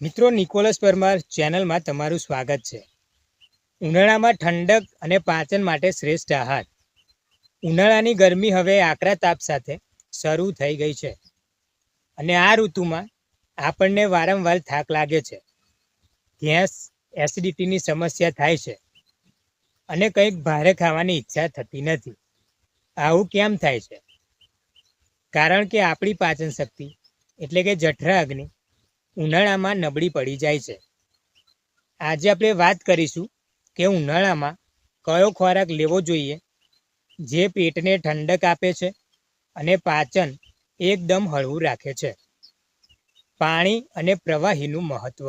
મિત્રો, નિકોલસ પરમાર ચેનલમાં તમારું સ્વાગત છે. ઉનાળામાં ઠંડક અને પાચન માટે શ્રેષ્ઠ આહાર. ઉનાળાની ગરમી હવે આકરા તાપ સાથે શરૂ થઈ ગઈ છે અને આ ઋતુમાં આપણને વારંવાર થાક લાગે છે, ગેસ, એસિડિટીની સમસ્યા થાય છે અને કંઈક ભારે ખાવાની ઈચ્છા થતી નથી. આવું કેમ થાય છે? કારણ કે આપણી પાચન શક્તિ એટલે કે જઠરા અગ્નિ ઉનાળામાં નબળી પડી જાય છે. આજે આપણે વાત કરીશું કે ઉનાળામાં કયો ખોરાક લેવો જોઈએ જે પેટને ઠંડક આપે છે અને પાચન એકદમ હળવું રાખે છે. પાણી અને પ્રવાહીનું મહત્વ.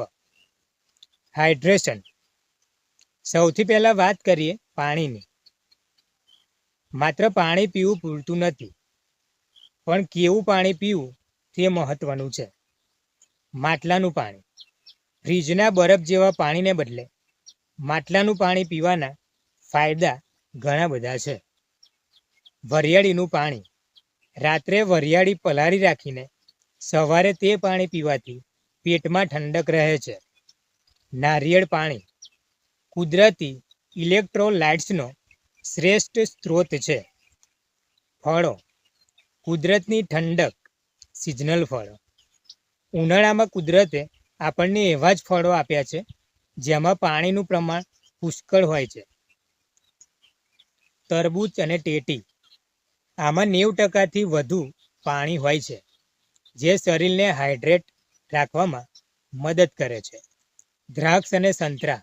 હાઇડ્રેશન. સૌથી પહેલાં વાત કરીએ પાણીની. માત્ર પાણી પીવું પૂરતું નથી, પણ કેવું પાણી પીવું તે મહત્વનું છે. માટલાનું પાણી. ફ્રીજના બરફ જેવા પાણીને બદલે માટલાનું પાણી પીવાના ફાયદા ઘણા બધા છે. વરિયાળીનું પાણી. રાત્રે વરિયાળી પલાળી રાખીને સવારે તે પાણી પીવાથી પેટમાં ઠંડક રહે છે. નારિયેળ પાણી. કુદરતી ઇલેક્ટ્રોલાઇટ્સનો શ્રેષ્ઠ સ્ત્રોત છે. ફળો. કુદરતની ઠંડક. સિઝનલ ફળો. ઉનાળામાં કુદરતે આપણને એવા જ ફળો આપ્યા છે જેમાં પાણીનું પ્રમાણ પુષ્કળ હોય છે. તરબૂચ અને ટેટી. આમાં 90% વધુ પાણી હોય છે, જે શરીરને હાઇડ્રેટ રાખવામાં મદદ કરે છે. દ્રાક્ષ અને સંતરા.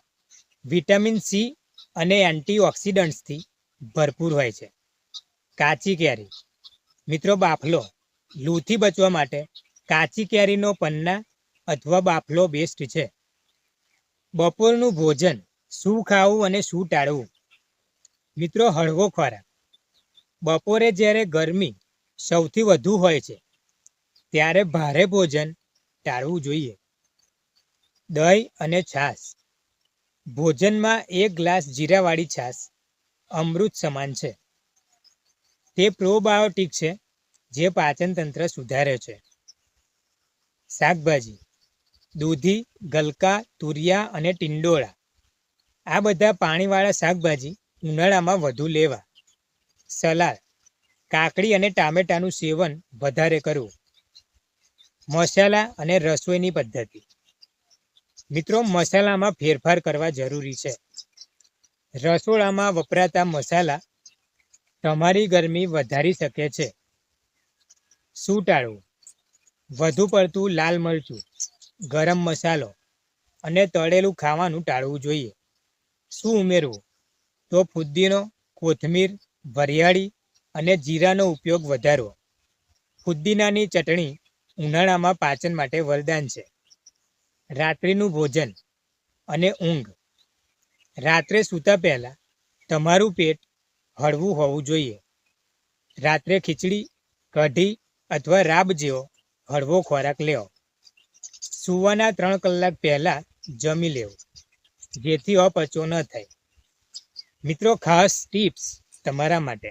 વિટામિન સી અને એન્ટીઓક્સિડન્ટ્સથી ભરપૂર હોય છે. કાચી કેરી. મિત્રો, બાફલો. લૂથી બચવા માટે કાચી કેરીનો પન્ના અથવા બાફલો બેસ્ટ છે. બપોરનું ભોજન. શું ખાવું અને શું ટાળવું? મિત્રો, હળવો ખોરાક. બપોરે જ્યારે ગરમી સૌથી વધુ હોય છે ત્યારે ભારે ભોજન ટાળવું જોઈએ. દહીં અને છાશ. ભોજનમાં 1 ગ્લાસ જીરાવાળી છાશ અમૃત સમાન છે. તે પ્રોબાયોટિક છે જે પાચન તંત્ર સુધારે છે. શાકભાજી. દૂધી, ગલકા, તુરિયા અને ટિંડોળા. આ બધા પાણીવાળા શાકભાજી ઉનાળામાં વધુ લેવા. સલાડ. કાકડી અને ટામેટાનું સેવન વધારે કરવું. મસાલા અને રસોઈની પદ્ધતિ. મિત્રો, મસાલામાં ફેરફાર કરવા જરૂરી છે. રસોડામાં વપરાતા મસાલા તમારી ગરમી વધારી શકે છે. શું ટાળવું? વધુ પડતું લાલ મરચું, ગરમ મસાલો અને તળેલું ખાવાનું ટાળવું જોઈએ. શું ઉમેરવું? તો ફુદીનો, કોથમીર, વરિયાળી અને જીરાનો ઉપયોગ વધારવો. ફુદીનાની ચટણી ઉનાળામાં પાચન માટે વરદાન છે. રાત્રિનું ભોજન અને ઊંઘ. રાત્રે સૂતા પહેલાં તમારું પેટ હળવું હોવું જોઈએ. રાત્રે ખીચડી, કઢી અથવા રાબ જેવો હળવો ખોરાક લેવો. સૂવાના 3 કલાક પહેલાં જમી લેવું, જેથી અપચો ન થાય. મિત્રો, ખાસ ટિપ્સ તમારા માટે.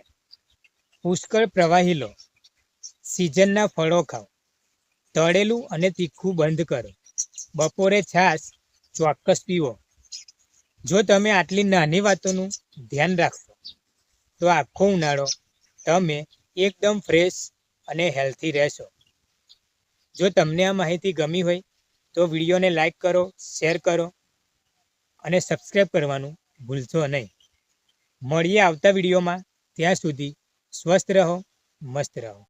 પુષ્કળ પ્રવાહી લો. સિઝનના ફળો ખાઓ. તળેલું અને તીખું બંધ કરો. બપોરે છાશ ચોક્કસ પીવો. જો તમે આટલી નાની વાતોનું ધ્યાન રાખશો તો આખો ઉનાળો તમે એકદમ ફ્રેશ અને હેલ્થી રહેશો. જો તમને આ માહિતી ગમી હોય તો વિડીયોને લાઈક કરો, શેર કરો અને સબસ્ક્રાઈબ કરવાનું ભૂલશો નહીં. મળીએ આવતા વિડીયોમાં. ત્યાં સુધી સ્વસ્થ રહો, મસ્ત રહો.